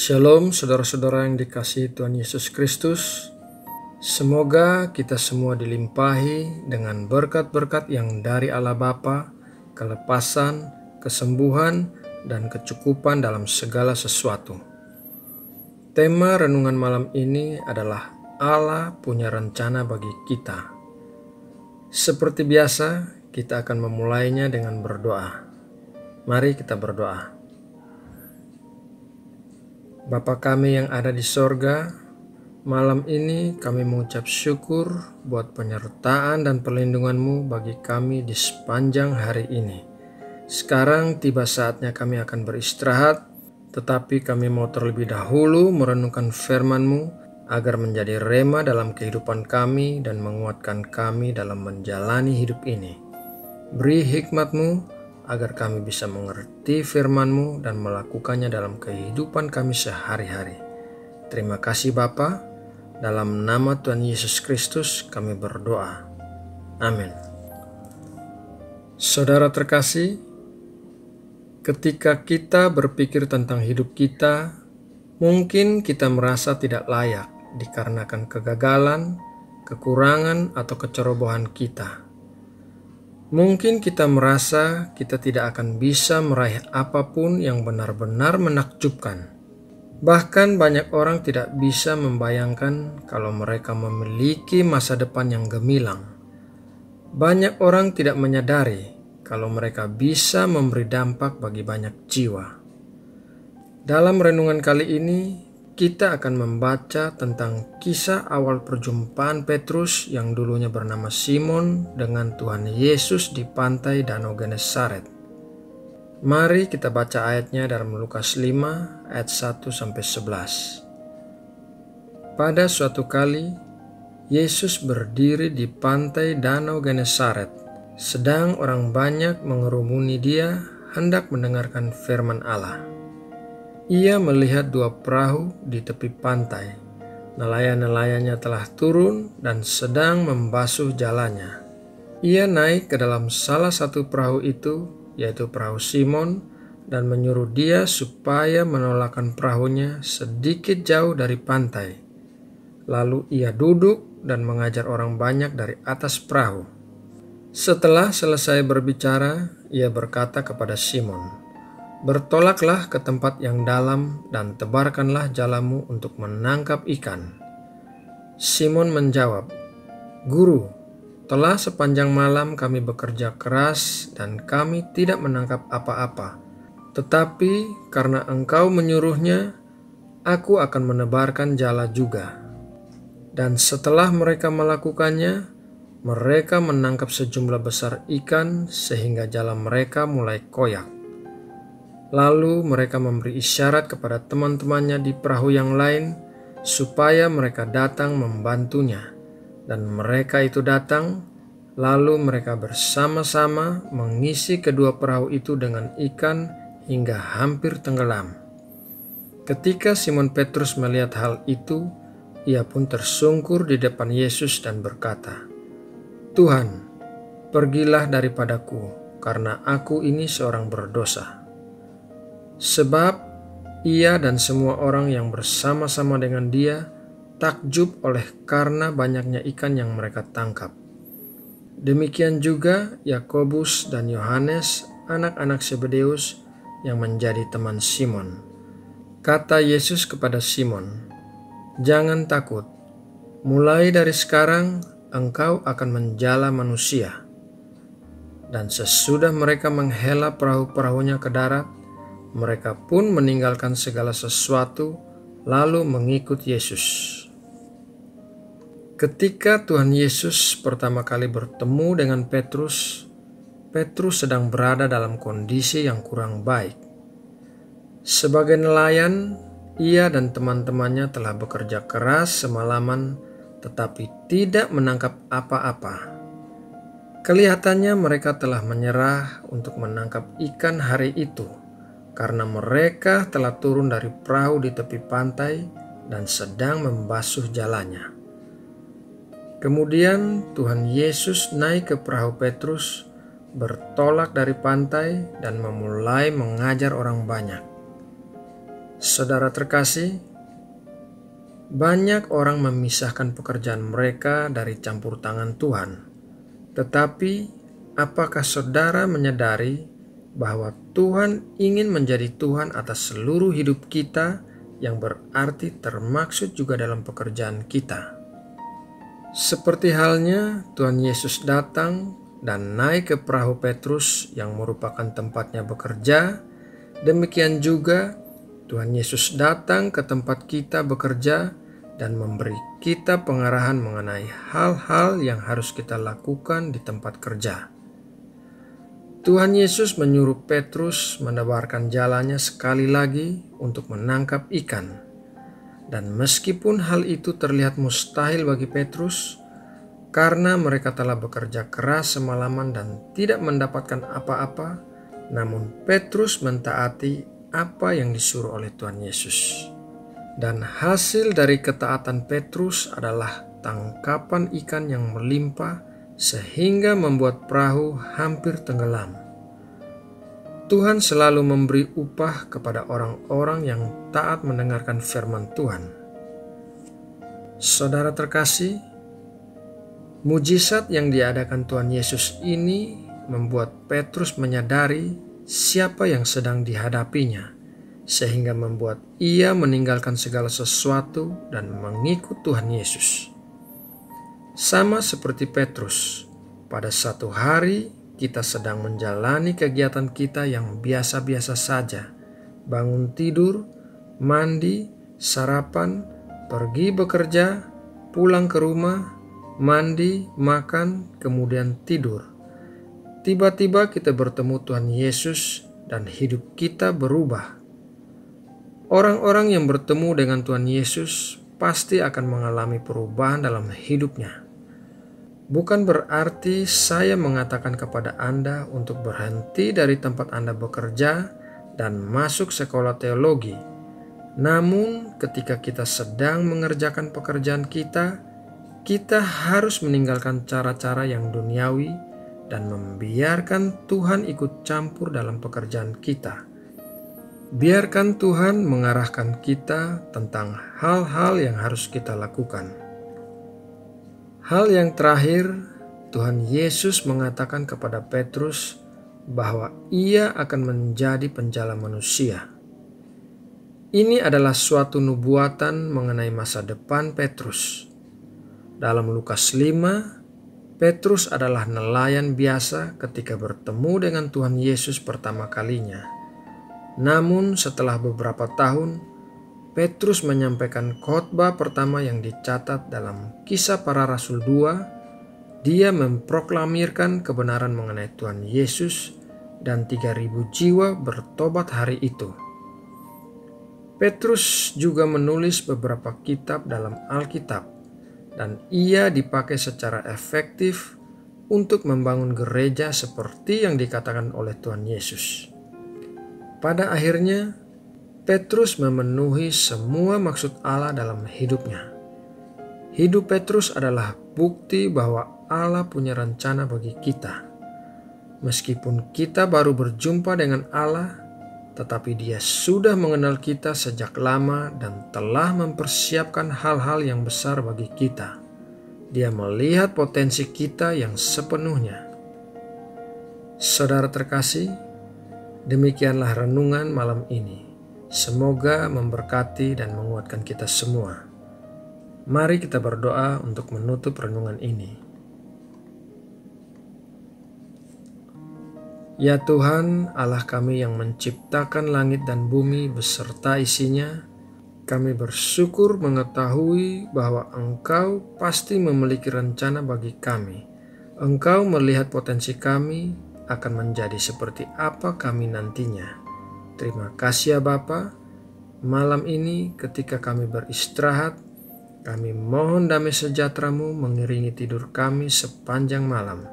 Shalom saudara-saudara yang dikasihi Tuhan Yesus Kristus. Semoga kita semua dilimpahi dengan berkat-berkat yang dari Allah Bapa, kelepasan, kesembuhan, dan kecukupan dalam segala sesuatu. Tema renungan malam ini adalah Allah punya rencana bagi kita. Seperti biasa, kita akan memulainya dengan berdoa. Mari kita berdoa. Bapa kami yang ada di sorga, malam ini kami mengucap syukur buat penyertaan dan perlindungan-Mu bagi kami di sepanjang hari ini. Sekarang tiba saatnya kami akan beristirahat, tetapi kami mau terlebih dahulu merenungkan firman-Mu agar menjadi rema dalam kehidupan kami dan menguatkan kami dalam menjalani hidup ini. Beri hikmat-Mu agar kami bisa mengerti firman-Mu dan melakukannya dalam kehidupan kami sehari-hari. Terima kasih Bapa, dalam nama Tuhan Yesus Kristus kami berdoa. Amin. Saudara terkasih, ketika kita berpikir tentang hidup kita, mungkin kita merasa tidak layak dikarenakan kegagalan, kekurangan, atau kecerobohan kita. Mungkin kita merasa kita tidak akan bisa meraih apapun yang benar-benar menakjubkan. Bahkan banyak orang tidak bisa membayangkan kalau mereka memiliki masa depan yang gemilang. Banyak orang tidak menyadari kalau mereka bisa memberi dampak bagi banyak jiwa. Dalam renungan kali ini, kita akan membaca tentang kisah awal perjumpaan Petrus yang dulunya bernama Simon dengan Tuhan Yesus di pantai Danau Genesaret. Mari kita baca ayatnya dalam Lukas 5 ayat 1-11. Pada suatu kali, Yesus berdiri di pantai Danau Genesaret, sedang orang banyak mengerumuni Dia hendak mendengarkan firman Allah. Ia melihat dua perahu di tepi pantai. Nelayan-nelayannya telah turun dan sedang membasuh jalannya. Ia naik ke dalam salah satu perahu itu, yaitu perahu Simon, dan menyuruh dia supaya menolakkan perahunya sedikit jauh dari pantai. Lalu ia duduk dan mengajar orang banyak dari atas perahu. Setelah selesai berbicara, ia berkata kepada Simon, "Bertolaklah ke tempat yang dalam dan tebarkanlah jalamu untuk menangkap ikan." Simon menjawab, "Guru, telah sepanjang malam kami bekerja keras dan kami tidak menangkap apa-apa. Tetapi karena Engkau menyuruhnya, aku akan menebarkan jala juga." Dan setelah mereka melakukannya, mereka menangkap sejumlah besar ikan sehingga jala mereka mulai koyak. Lalu mereka memberi isyarat kepada teman-temannya di perahu yang lain supaya mereka datang membantunya. Dan mereka itu datang, lalu mereka bersama-sama mengisi kedua perahu itu dengan ikan hingga hampir tenggelam. Ketika Simon Petrus melihat hal itu, ia pun tersungkur di depan Yesus dan berkata, "Tuhan, pergilah daripadaku, karena aku ini seorang berdosa." Sebab ia dan semua orang yang bersama-sama dengan dia takjub oleh karena banyaknya ikan yang mereka tangkap. Demikian juga Yakobus dan Yohanes, anak-anak Zebedeus yang menjadi teman Simon. Kata Yesus kepada Simon, "Jangan takut, mulai dari sekarang engkau akan menjala manusia." Dan sesudah mereka menghela perahu-perahunya ke darat, mereka pun meninggalkan segala sesuatu lalu mengikut Yesus. Ketika Tuhan Yesus pertama kali bertemu dengan Petrus, Petrus sedang berada dalam kondisi yang kurang baik. Sebagai nelayan, ia dan teman-temannya telah bekerja keras semalaman tetapi tidak menangkap apa-apa. Kelihatannya mereka telah menyerah untuk menangkap ikan hari itu, karena mereka telah turun dari perahu di tepi pantai dan sedang membasuh jalannya. Kemudian Tuhan Yesus naik ke perahu Petrus, bertolak dari pantai dan memulai mengajar orang banyak. Saudara terkasih, banyak orang memisahkan pekerjaan mereka dari campur tangan Tuhan. Tetapi, apakah saudara menyadari bahwa Tuhan ingin menjadi Tuhan atas seluruh hidup kita, yang berarti termaksud juga dalam pekerjaan kita? Seperti halnya Tuhan Yesus datang dan naik ke perahu Petrus yang merupakan tempatnya bekerja, demikian juga Tuhan Yesus datang ke tempat kita bekerja dan memberi kita pengarahan mengenai hal-hal yang harus kita lakukan di tempat kerja. Tuhan Yesus menyuruh Petrus menebarkan jalannya sekali lagi untuk menangkap ikan. Dan meskipun hal itu terlihat mustahil bagi Petrus, karena mereka telah bekerja keras semalaman dan tidak mendapatkan apa-apa, namun Petrus mentaati apa yang disuruh oleh Tuhan Yesus. Dan hasil dari ketaatan Petrus adalah tangkapan ikan yang melimpah sehingga membuat perahu hampir tenggelam. Tuhan selalu memberi upah kepada orang-orang yang taat mendengarkan firman Tuhan. Saudara terkasih, mujizat yang diadakan Tuhan Yesus ini membuat Petrus menyadari siapa yang sedang dihadapinya, sehingga membuat ia meninggalkan segala sesuatu dan mengikut Tuhan Yesus. Sama seperti Petrus, pada satu hari kita sedang menjalani kegiatan kita yang biasa-biasa saja. Bangun tidur, mandi, sarapan, pergi bekerja, pulang ke rumah, mandi, makan, kemudian tidur. Tiba-tiba kita bertemu Tuhan Yesus dan hidup kita berubah. Orang-orang yang bertemu dengan Tuhan Yesus pasti akan mengalami perubahan dalam hidupnya. Bukan berarti saya mengatakan kepada Anda untuk berhenti dari tempat Anda bekerja dan masuk sekolah teologi. Namun, ketika kita sedang mengerjakan pekerjaan kita, kita harus meninggalkan cara-cara yang duniawi dan membiarkan Tuhan ikut campur dalam pekerjaan kita. Biarkan Tuhan mengarahkan kita tentang hal-hal yang harus kita lakukan. Hal yang terakhir, Tuhan Yesus mengatakan kepada Petrus bahwa ia akan menjadi penjala manusia. Ini adalah suatu nubuatan mengenai masa depan Petrus. Dalam Lukas 5, Petrus adalah nelayan biasa ketika bertemu dengan Tuhan Yesus pertama kalinya. Namun setelah beberapa tahun, Petrus menyampaikan khotbah pertama yang dicatat dalam Kisah Para Rasul 2. Dia memproklamirkan kebenaran mengenai Tuhan Yesus dan 3.000 jiwa bertobat hari itu. Petrus juga menulis beberapa kitab dalam Alkitab, dan ia dipakai secara efektif untuk membangun gereja seperti yang dikatakan oleh Tuhan Yesus. Pada akhirnya, Petrus memenuhi semua maksud Allah dalam hidupnya. Hidup Petrus adalah bukti bahwa Allah punya rencana bagi kita. Meskipun kita baru berjumpa dengan Allah, tetapi Dia sudah mengenal kita sejak lama dan telah mempersiapkan hal-hal yang besar bagi kita. Dia melihat potensi kita yang sepenuhnya. Saudara terkasih, demikianlah renungan malam ini. Semoga memberkati dan menguatkan kita semua. Mari kita berdoa untuk menutup renungan ini. Ya Tuhan, Allah kami yang menciptakan langit dan bumi beserta isinya, kami bersyukur mengetahui bahwa Engkau pasti memiliki rencana bagi kami. Engkau melihat potensi kami akan menjadi seperti apa kami nantinya. Terima kasih ya Bapa. Malam ini ketika kami beristirahat, kami mohon damai sejahtera-Mu mengiringi tidur kami sepanjang malam.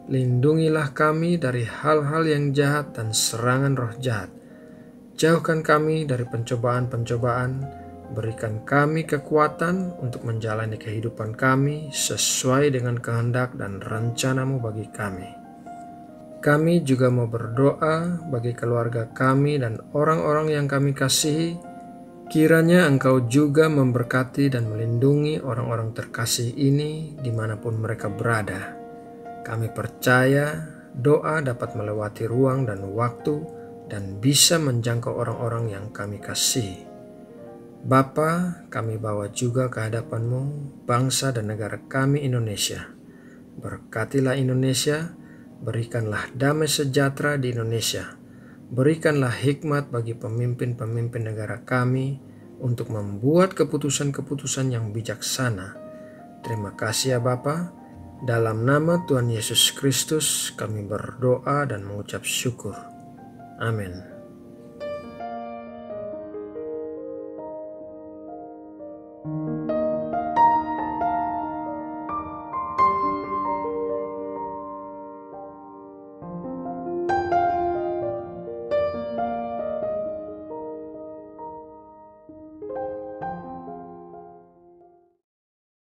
Lindungilah kami dari hal-hal yang jahat dan serangan roh jahat. Jauhkan kami dari pencobaan-pencobaan. Berikan kami kekuatan untuk menjalani kehidupan kami sesuai dengan kehendak dan rencana-Mu bagi kami. Kami juga mau berdoa bagi keluarga kami dan orang-orang yang kami kasihi Kiranya Engkau juga memberkati dan melindungi orang-orang terkasih ini dimanapun mereka berada. Kami percaya doa dapat melewati ruang dan waktu dan bisa menjangkau orang-orang yang kami kasihi. Bapa, kami bawa juga ke hadapan-Mu bangsa dan negara kami Indonesia. Berkatilah Indonesia, berikanlah damai sejahtera di Indonesia. Berikanlah hikmat bagi pemimpin-pemimpin negara kami untuk membuat keputusan-keputusan yang bijaksana. Terima kasih ya Bapa. Dalam nama Tuhan Yesus Kristus kami berdoa dan mengucap syukur. Amin.